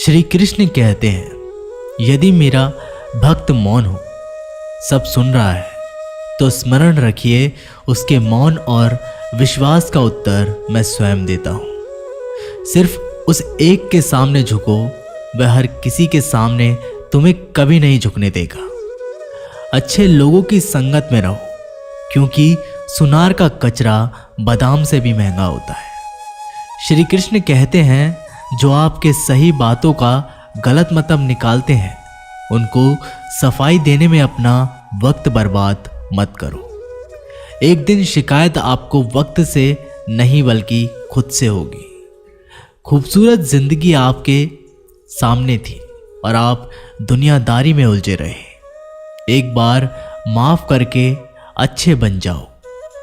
श्री कृष्ण कहते हैं, यदि मेरा भक्त मौन हो, सब सुन रहा है, तो स्मरण रखिए उसके मौन और विश्वास का उत्तर मैं स्वयं देता हूं। सिर्फ उस एक के सामने झुको, वह हर किसी के सामने तुम्हें कभी नहीं झुकने देगा। अच्छे लोगों की संगत में रहो, क्योंकि सुनार का कचरा बादाम से भी महंगा होता है। श्री कृष्ण कहते हैं, जो आपके सही बातों का गलत मतलब निकालते हैं, उनको सफाई देने में अपना वक्त बर्बाद मत करो। एक दिन शिकायत आपको वक्त से नहीं बल्कि खुद से होगी। खूबसूरत जिंदगी आपके सामने थी और आप दुनियादारी में उलझे रहे। एक बार माफ करके अच्छे बन जाओ,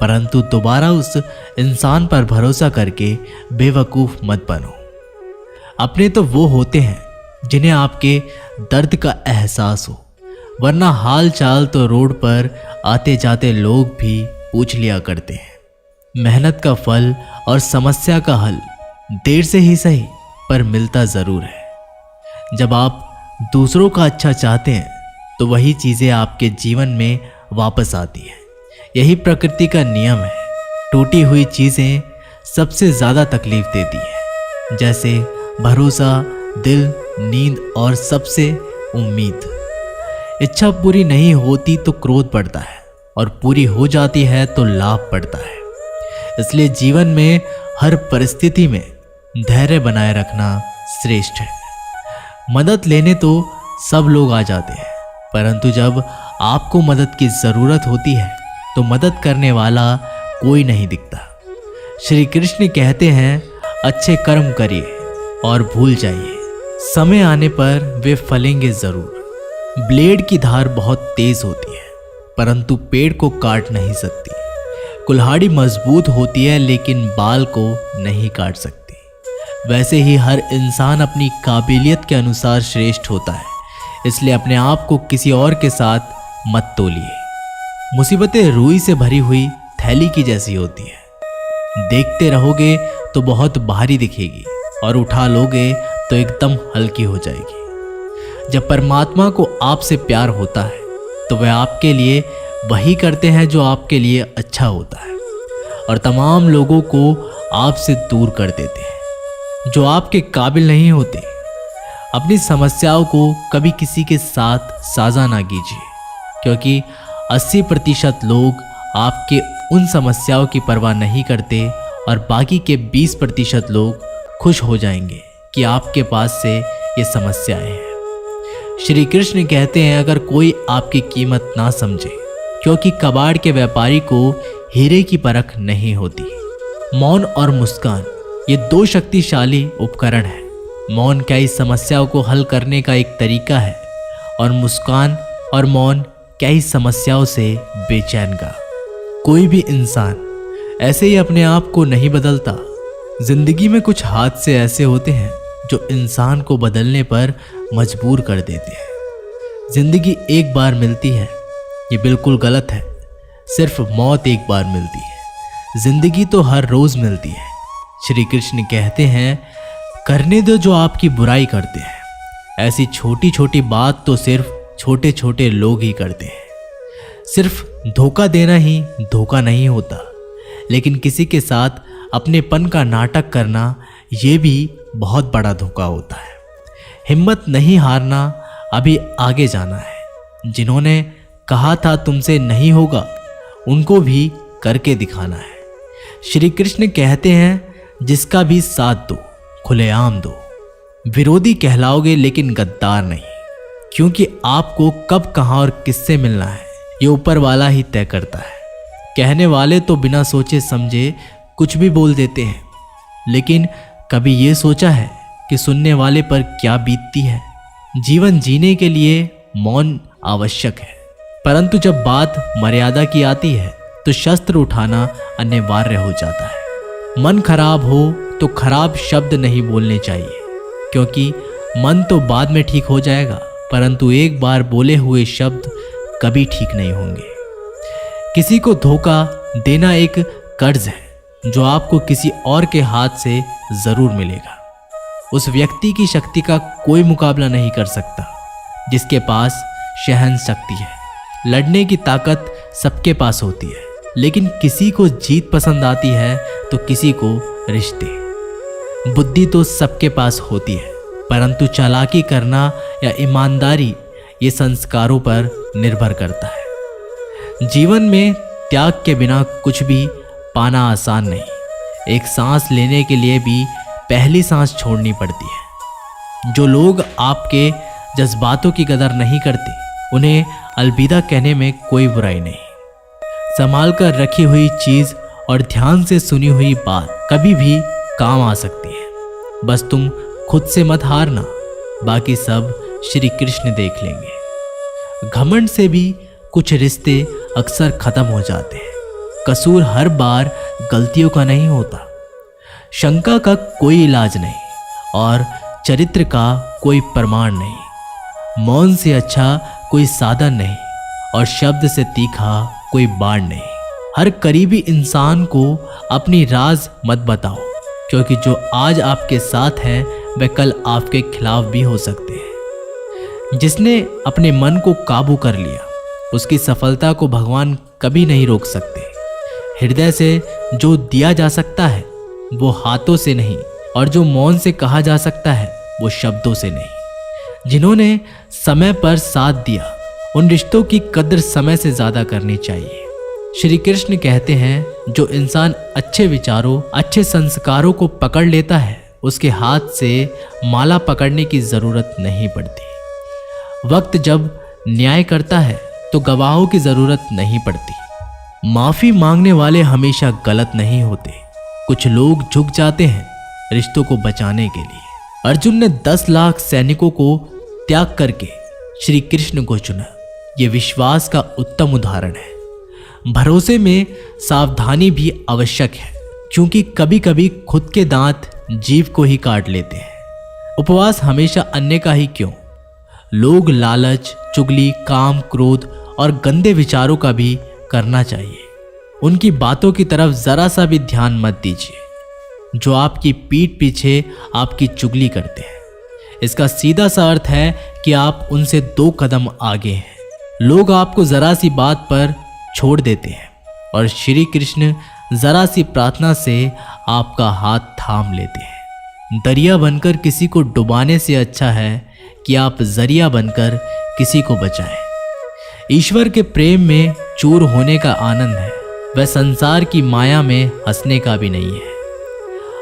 परंतु दोबारा उस इंसान पर भरोसा करके बेवकूफ मत बनो। अपने तो वो होते हैं जिन्हें आपके दर्द का एहसास हो, वरना हाल चाल तो रोड पर आते जाते लोग भी पूछ लिया करते हैं। मेहनत का फल और समस्या का हल देर से ही सही पर मिलता जरूर है। जब आप दूसरों का अच्छा चाहते हैं तो वही चीजें आपके जीवन में वापस आती हैं। यही प्रकृति का नियम है। टूटी हुई चीजें सबसे ज्यादा तकलीफ देती है, जैसे भरोसा, दिल, नींद और सबसे उम्मीद। इच्छा पूरी नहीं होती तो क्रोध बढ़ता है, और पूरी हो जाती है तो लाभ बढ़ता है। इसलिए जीवन में हर परिस्थिति में धैर्य बनाए रखना श्रेष्ठ है। मदद लेने तो सब लोग आ जाते हैं, परंतु जब आपको मदद की जरूरत होती है तो मदद करने वाला कोई नहीं दिखता। श्री कृष्ण कहते हैं, अच्छे कर्म करिए और भूल जाइए, समय आने पर वे फलेंगे जरूर। ब्लेड की धार बहुत तेज होती है, परंतु पेड़ को काट नहीं सकती। कुल्हाड़ी मजबूत होती है, लेकिन बाल को नहीं काट सकती। वैसे ही हर इंसान अपनी काबिलियत के अनुसार श्रेष्ठ होता है, इसलिए अपने आप को किसी और के साथ मत तोलिए। मुसीबतें रुई से भरी हुई थैली की जैसी होती है। देखते रहोगे तो बहुत भारी दिखेगी, और उठा लोगे तो एकदम हल्की हो जाएगी। जब परमात्मा को आपसे प्यार होता है तो वह आपके लिए वही करते हैं जो आपके लिए अच्छा होता है, और तमाम लोगों को आपसे दूर कर देते हैं जो आपके काबिल नहीं होते। अपनी समस्याओं को कभी किसी के साथ साझा ना कीजिए, क्योंकि 80% लोग आपके उन समस्याओं की परवाह नहीं करते, और बाकी के 20% लोग खुश हो जाएंगे कि आपके पास से ये समस्याएं हैं। श्री कृष्ण कहते हैं, अगर कोई आपकी कीमत ना समझे, क्योंकि कबाड़ के व्यापारी को हीरे की परख नहीं होती। मौन और मुस्कान ये दो शक्तिशाली उपकरण हैं। मौन कई समस्याओं को हल करने का एक तरीका है, और मुस्कान और मौन कई समस्याओं से बेचैन का। कोई भी इंसान ऐसे ही अपने आप को नहीं बदलता। जिंदगी में कुछ हादसे ऐसे होते हैं जो इंसान को बदलने पर मजबूर कर देते हैं। जिंदगी एक बार मिलती है, ये बिल्कुल गलत है। सिर्फ मौत एक बार मिलती है, जिंदगी तो हर रोज मिलती है। श्री कृष्ण कहते हैं, करने दो जो आपकी बुराई करते हैं। ऐसी छोटी छोटी बात तो सिर्फ छोटे छोटे लोग ही करते हैं। सिर्फ धोखा देना ही धोखा नहीं होता, लेकिन किसी के साथ अपनेपन का नाटक करना ये भी बहुत बड़ा धोखा होता है। हिम्मत नहीं हारना, अभी आगे जाना है। जिन्होंने कहा था तुमसे नहीं होगा, उनको भी करके दिखाना है। श्री कृष्ण कहते हैं, जिसका भी साथ दो, खुलेआम दो। विरोधी कहलाओगे लेकिन गद्दार नहीं, क्योंकि आपको कब, कहां और किससे मिलना है ये ऊपर वाला ही तय करता है। कहने वाले तो बिना सोचे समझे कुछ भी बोल देते हैं, लेकिन कभी ये सोचा है कि सुनने वाले पर क्या बीतती है। जीवन जीने के लिए मौन आवश्यक है, परंतु जब बात मर्यादा की आती है तो शस्त्र उठाना अनिवार्य हो जाता है। मन खराब हो तो खराब शब्द नहीं बोलने चाहिए, क्योंकि मन तो बाद में ठीक हो जाएगा, परंतु एक बार बोले हुए शब्द कभी ठीक नहीं होंगे। किसी को धोखा देना एक कर्ज है जो आपको किसी और के हाथ से जरूर मिलेगा। उस व्यक्ति की शक्ति का कोई मुकाबला नहीं कर सकता जिसके पास सहन शक्ति है। लड़ने की ताकत सबके पास होती है, लेकिन किसी को जीत पसंद आती है तो किसी को रिश्ते। बुद्धि तो सबके पास होती है, परंतु चालाकी करना या ईमानदारी ये संस्कारों पर निर्भर करता है। जीवन में त्याग के बिना कुछ भी पाना आसान नहीं। एक सांस लेने के लिए भी पहली सांस छोड़नी पड़ती है। जो लोग आपके जज्बातों की कदर नहीं करते, उन्हें अलविदा कहने में कोई बुराई नहीं। संभाल कर रखी हुई चीज और ध्यान से सुनी हुई बात कभी भी काम आ सकती है। बस तुम खुद से मत हारना, बाकी सब श्री कृष्ण देख लेंगे। घमंड से भी कुछ रिश्ते अक्सर खत्म हो जाते हैं। कसूर हर बार गलतियों का नहीं होता। शंका का कोई इलाज नहीं और चरित्र का कोई प्रमाण नहीं। मौन से अच्छा कोई साधन नहीं और शब्द से तीखा कोई बाण नहीं। हर करीबी इंसान को अपनी राज मत बताओ, क्योंकि जो आज आपके साथ है वह कल आपके खिलाफ भी हो सकते हैं। जिसने अपने मन को काबू कर लिया, उसकी सफलता को भगवान कभी नहीं रोक सकते। हृदय से जो दिया जा सकता है वो हाथों से नहीं, और जो मौन से कहा जा सकता है वो शब्दों से नहीं। जिन्होंने समय पर साथ दिया, उन रिश्तों की कद्र समय से ज्यादा करनी चाहिए। श्री कृष्ण कहते हैं, जो इंसान अच्छे विचारों, अच्छे संस्कारों को पकड़ लेता है, उसके हाथ से माला पकड़ने की जरूरत नहीं पड़ती। वक्त जब न्याय करता है तो गवाहों की जरूरत नहीं पड़ती। माफी मांगने वाले हमेशा गलत नहीं होते। कुछ लोग झुक जाते हैं रिश्तों को बचाने के लिए। अर्जुन ने 10 लाख सैनिकों को त्याग करके श्री कृष्ण को चुना। ये विश्वास का उत्तम उदाहरण है। भरोसे में सावधानी भी आवश्यक है, क्योंकि कभी कभी खुद के दांत जीभ को ही काट लेते हैं। उपवास हमेशा अन्य का ही क्यों? लोग लालच, चुगली, काम, क्रोध और गंदे विचारों का भी करना चाहिए। उनकी बातों की तरफ जरा सा भी ध्यान मत दीजिए जो आपकी पीठ पीछे आपकी चुगली करते हैं। इसका सीधा सा अर्थ है कि आप उनसे 2 कदम आगे हैं। लोग आपको जरा सी बात पर छोड़ देते हैं और श्री कृष्ण जरा सी प्रार्थना से आपका हाथ थाम लेते हैं। दरिया बनकर किसी को डुबाने से अच्छा है कि आप जरिया बनकर किसी को बचाएं। ईश्वर के प्रेम में चूर होने का आनंद है, वह संसार की माया में हंसने का भी नहीं है।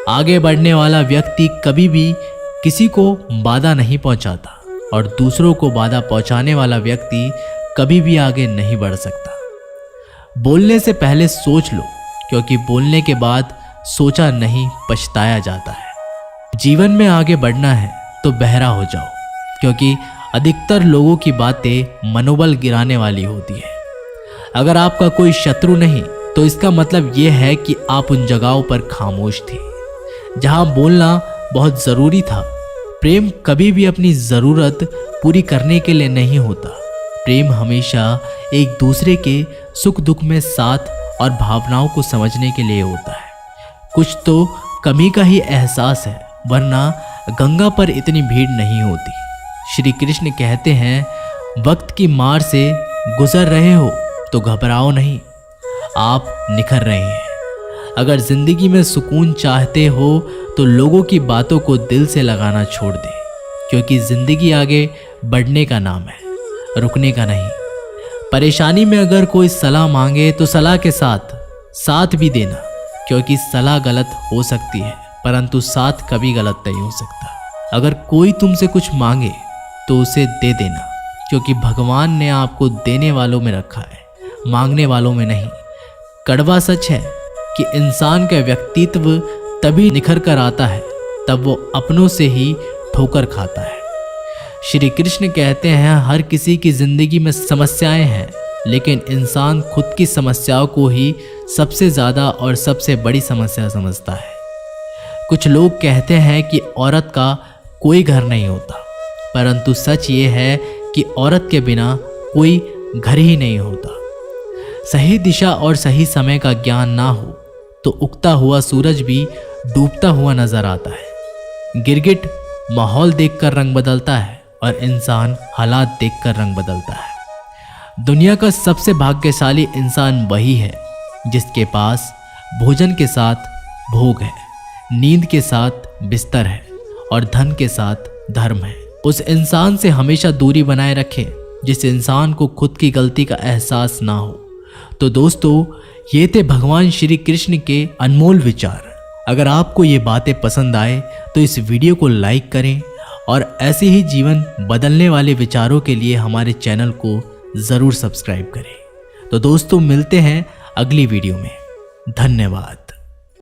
आगे बढ़ने वाला व्यक्ति कभी भी किसी को बाधा नहीं पहुंचाता, और दूसरों को बाधा पहुंचाने वाला व्यक्ति कभी भी आगे नहीं बढ़ सकता। बोलने से पहले सोच लो, क्योंकि बोलने के बाद सोचा नहीं पछताया जाता है। जीवन में आगे बढ़ना है तो बहरा हो जाओ, क्योंकि अधिकतर लोगों की बातें मनोबल गिराने वाली होती है। अगर आपका कोई शत्रु नहीं तो इसका मतलब यह है कि आप उन जगहों पर खामोश थे जहां बोलना बहुत जरूरी था। प्रेम कभी भी अपनी जरूरत पूरी करने के लिए नहीं होता। प्रेम हमेशा एक दूसरे के सुख दुख में साथ और भावनाओं को समझने के लिए होता है। कुछ तो कमी का ही एहसास है, वरना गंगा पर इतनी भीड़ नहीं होती। श्री कृष्ण कहते हैं, वक्त की मार से गुजर रहे हो तो घबराओ नहीं, आप निखर रहे हैं। अगर जिंदगी में सुकून चाहते हो तो लोगों की बातों को दिल से लगाना छोड़ दे, क्योंकि जिंदगी आगे बढ़ने का नाम है, रुकने का नहीं। परेशानी में अगर कोई सलाह मांगे तो सलाह के साथ भी देना, क्योंकि सलाह गलत हो सकती है परंतु साथ कभी गलत नहीं हो सकता। अगर कोई तुमसे कुछ मांगे तो उसे दे देना, क्योंकि भगवान ने आपको देने वालों में रखा है, मांगने वालों में नहीं। कड़वा सच है कि इंसान का व्यक्तित्व तभी निखर कर आता है तब वो अपनों से ही ठोकर खाता है। श्री कृष्ण कहते हैं, हर किसी की जिंदगी में समस्याएं हैं, लेकिन इंसान खुद की समस्याओं को ही सबसे ज़्यादा और सबसे बड़ी समस्या समझता है। कुछ लोग कहते हैं कि औरत का कोई घर नहीं होता, परंतु सच ये है कि औरत के बिना कोई घर ही नहीं होता। सही दिशा और सही समय का ज्ञान ना हो तो उगता हुआ सूरज भी डूबता हुआ नजर आता है। गिरगिट माहौल देखकर रंग बदलता है और इंसान हालात देखकर रंग बदलता है। दुनिया का सबसे भाग्यशाली इंसान वही है जिसके पास भोजन के साथ भोग है, नींद के साथ बिस्तर है और धन के साथ धर्म है। उस इंसान से हमेशा दूरी बनाए रखें जिस इंसान को खुद की गलती का एहसास ना हो। तो दोस्तों, ये थे भगवान श्री कृष्ण के अनमोल विचार। अगर आपको ये बातें पसंद आए तो इस वीडियो को लाइक करें और ऐसे ही जीवन बदलने वाले विचारों के लिए हमारे चैनल को ज़रूर सब्सक्राइब करें। तो दोस्तों, मिलते हैं अगली वीडियो में। धन्यवाद।